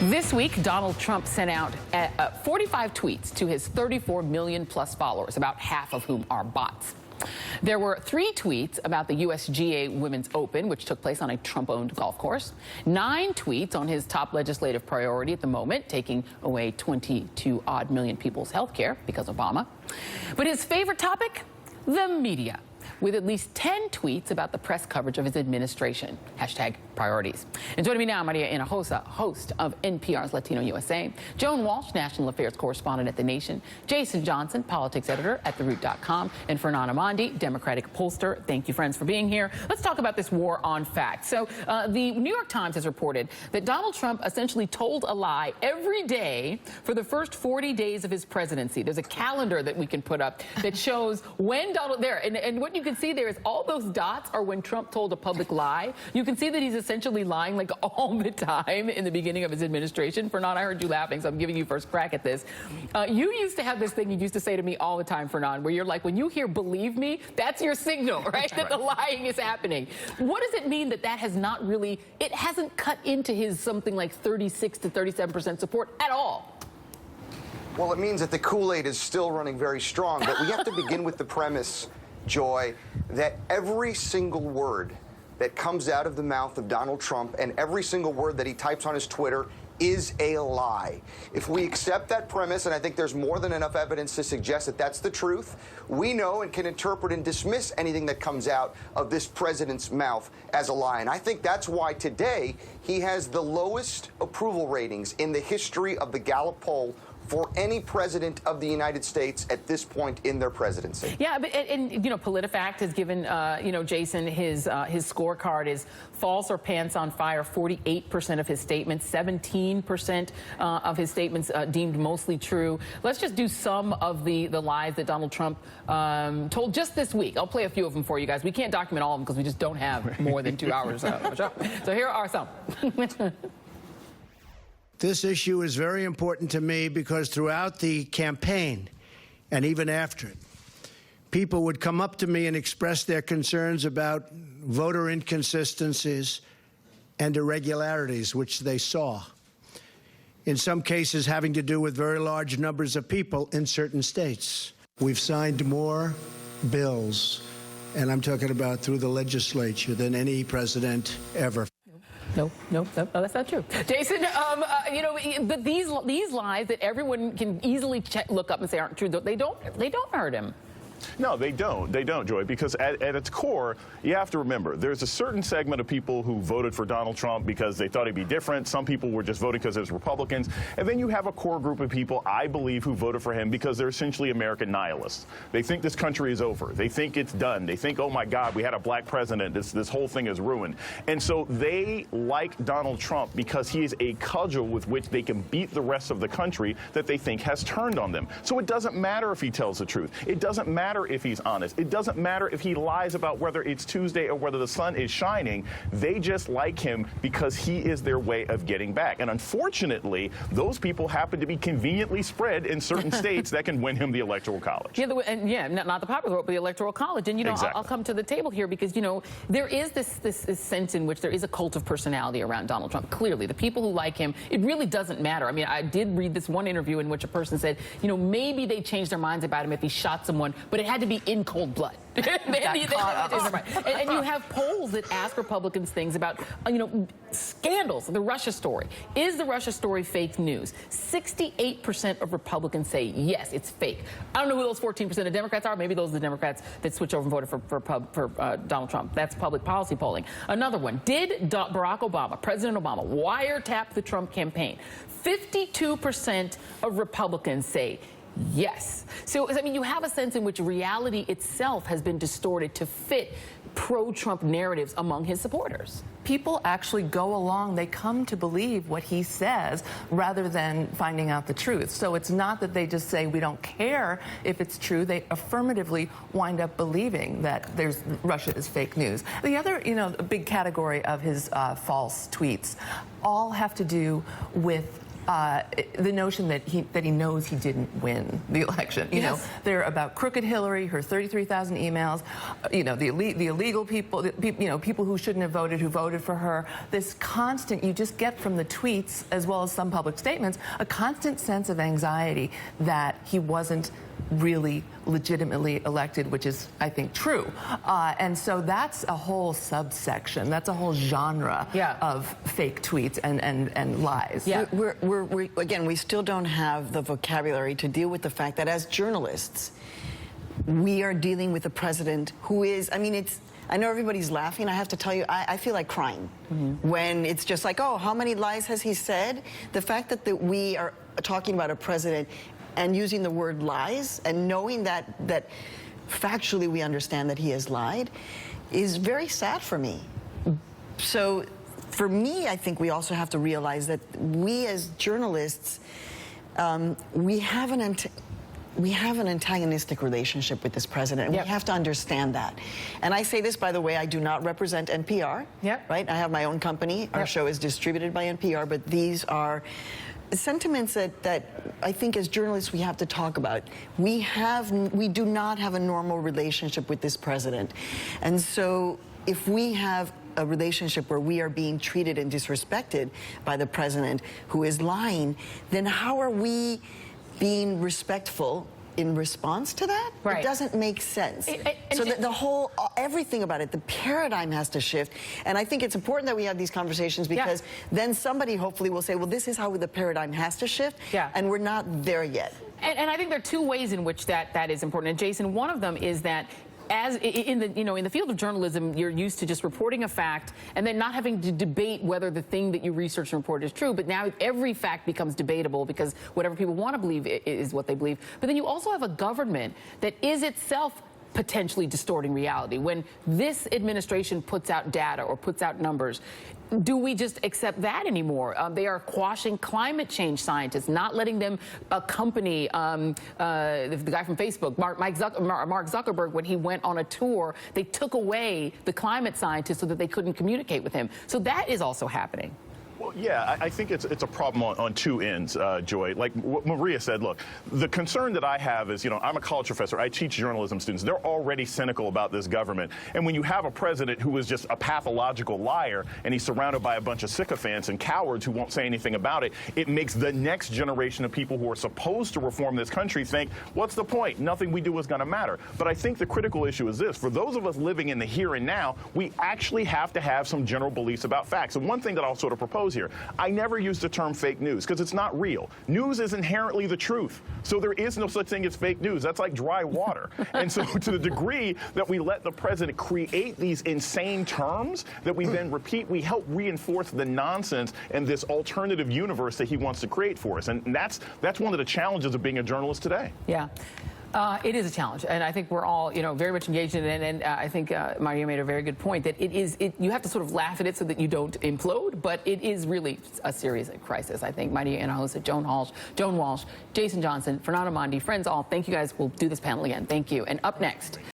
This week, Donald Trump sent out 45 tweets to his 34 million plus followers, about half of whom are bots. There were 3 tweets about the USGA Women's Open, which took place on a Trump-owned golf course. 9 tweets on his top legislative priority at the moment, taking away 22-odd million people's health care because of Obama. But his favorite topic? The media, with at least 10 tweets about the press coverage of his administration. #priorities. And joining me now, Maria Hinojosa, host of NPR's Latino USA, Joan Walsh, national affairs correspondent at The Nation, Jason Johnson, politics editor at TheRoot.com, and Fernand Amandi, Democratic pollster. Thank you, friends, for being here. Let's talk about this war on facts. So the New York Times has reported that Donald Trump essentially told a lie every day for the first 40 days of his presidency. There's a calendar that we can put up that shows when Donald, and what you can see there is all those dots are when Trump told a public lie. You can see that he's essentially lying like all the time in the beginning of his administration. Fernand, I heard you laughing, so I'm giving you first crack at this. You used to have this thing you used to say to me all the time, Fernand, where you're like, when you hear "believe me," that's your signal, right? That the lying is happening. What does it mean that that has not really, it hasn't cut into his something like 36 to 37% support at all? Well, it means that the Kool-Aid is still running very strong, but we have to begin with the premise, Joy, that every single word that comes out of the mouth of Donald Trump and every single word that he types on his Twitter is a lie. If we accept that premise, and I think there's more than enough evidence to suggest that that's the truth, we know and can interpret and dismiss anything that comes out of this president's mouth as a lie. And I think that's why today he has the lowest approval ratings in the history of the Gallup poll for any president of the United States at this point in their presidency. Yeah, but and you know, PolitiFact has given Jason his scorecard is false or pants on fire. 48% of his statements, 17% of his statements deemed mostly true. Let's just do some of the lies that Donald Trump told just this week. I'll play a few of them for you guys. We can't document all of them because we just don't have more than 2 hours of a show. So here are some. This issue is very important to me because throughout the campaign and even after it, people would come up to me and express their concerns about voter inconsistencies and irregularities, which they saw. In some cases having to do with very large numbers of people in certain states. We've signed more bills, and I'm talking about through the legislature, than any president ever. No, that's not true. Jason, but these lies that everyone can easily look up and say aren't true, they don't hurt him. No, they don't. They don't, Joy, because at its core, you have to remember, there's a certain segment of people who voted for Donald Trump because they thought he'd be different. Some people were just voting because it was Republicans. And then you have a core group of people, I believe, who voted for him because they're essentially American nihilists. They think this country is over. They think it's done. They think, oh, my God, we had a black president. This whole thing is ruined. And so they like Donald Trump because he is a cudgel with which they can beat the rest of the country that they think has turned on them. So it doesn't matter if he tells the truth. It doesn't matter if he's honest. It doesn't matter if he lies about whether it's Tuesday or whether the sun is shining. They just like him because he is their way of getting back. And unfortunately, those people happen to be conveniently spread in certain states that can win him the Electoral College. Yeah, not the popular vote, but the Electoral College. And, exactly. I'll come to the table here because, there is this sense in which there is a cult of personality around Donald Trump. Clearly, the people who like him, it really doesn't matter. I mean, I did read this one interview in which a person said, maybe they changed their minds about him if he shot someone, but it had to be in cold blood. And you have polls that ask Republicans things about, scandals. The Russia story. Is the Russia story fake news? 68% of Republicans say yes, it's fake. I don't know who those 14% of Democrats are. Maybe those are the Democrats that switched over and voted for Donald Trump. That's public policy polling. Another one. Did Barack Obama, President Obama, wiretap the Trump campaign? 52% of Republicans say yes. So, I mean, you have a sense in which reality itself has been distorted to fit pro-Trump narratives among his supporters. People actually go along, they come to believe what he says rather than finding out the truth. So it's not that they just say we don't care if it's true, they affirmatively wind up believing that Russia is fake news. The other, big category of his false tweets all have to do with the notion that he knows he didn't win the election. You know, they're about crooked Hillary, her 33,000 emails, you know, the illegal people, you know, people who shouldn't have voted, who voted for her. This constant, you just get from the tweets as well as some public statements, a constant sense of anxiety that he wasn't really legitimately elected, which is, I think, true. And so that's a whole subsection. That's a whole genre of fake tweets and lies. Yeah. Again, we still don't have the vocabulary to deal with the fact that as journalists, we are dealing with a president who is, I mean, I know everybody's laughing. I have to tell you, I feel like crying when it's just like, oh, how many lies has he said? The fact that we are talking about a president and using the word lies and knowing that factually we understand that he has lied is very sad for me. So for me, I think we also have to realize that we as journalists, we have an antagonistic relationship with this president, and we have to understand that. And I say this, by the way, I do not represent NPR, right? I have my own company. Our show is distributed by NPR, but these are sentiments that I think as journalists we have to talk about. We do not have a normal relationship with this president. And so if we have a relationship where we are being treated and disrespected by the president who is lying, then how are we being respectful in response to that? It doesn't make sense. So the whole, everything about it, the paradigm has to shift. And I think it's important that we have these conversations because then somebody hopefully will say, well, this is how the paradigm has to shift. And we're not there yet. And I think there are two ways in which that is important. And Jason, one of them is that as in the field of journalism, you're used to just reporting a fact and then not having to debate whether the thing that you research and report is true. But now every fact becomes debatable because whatever people want to believe is what they believe. But then you also have a government that is itself potentially distorting reality. When this administration puts out data or puts out numbers, do we just accept that anymore? They are quashing climate change scientists, not letting them accompany the guy from Facebook, Mark Zuckerberg, when he went on a tour. They took away the climate scientists so that they couldn't communicate with him. So that is also happening. Well, yeah, I think it's a problem on two ends, Joy. Like what Maria said, look, the concern that I have is, you know, I'm a college professor. I teach journalism students. They're already cynical about this government. And when you have a president who is just a pathological liar and he's surrounded by a bunch of sycophants and cowards who won't say anything about it, it makes the next generation of people who are supposed to reform this country think, what's the point? Nothing we do is going to matter. But I think the critical issue is this. For those of us living in the here and now, we actually have to have some general beliefs about facts. And one thing that I'll sort of propose here, I never use the term fake news because it's not real. News is inherently the truth. So there is no such thing as fake news. That's like dry water. And so to the degree that we let the president create these insane terms that we then repeat, we help reinforce the nonsense and this alternative universe that he wants to create for us. And that's one of the challenges of being a journalist today. Yeah. It is a challenge, and I think we're all, you know, very much engaged in it. And I think Maria made a very good point that you have to sort of laugh at it so that you don't implode, but it is really a serious crisis. I think Maria Hinojosa, Joan Walsh, Jason Johnson, Fernando Mondi, friends all, thank you guys. We'll do this panel again. Thank you. And up next.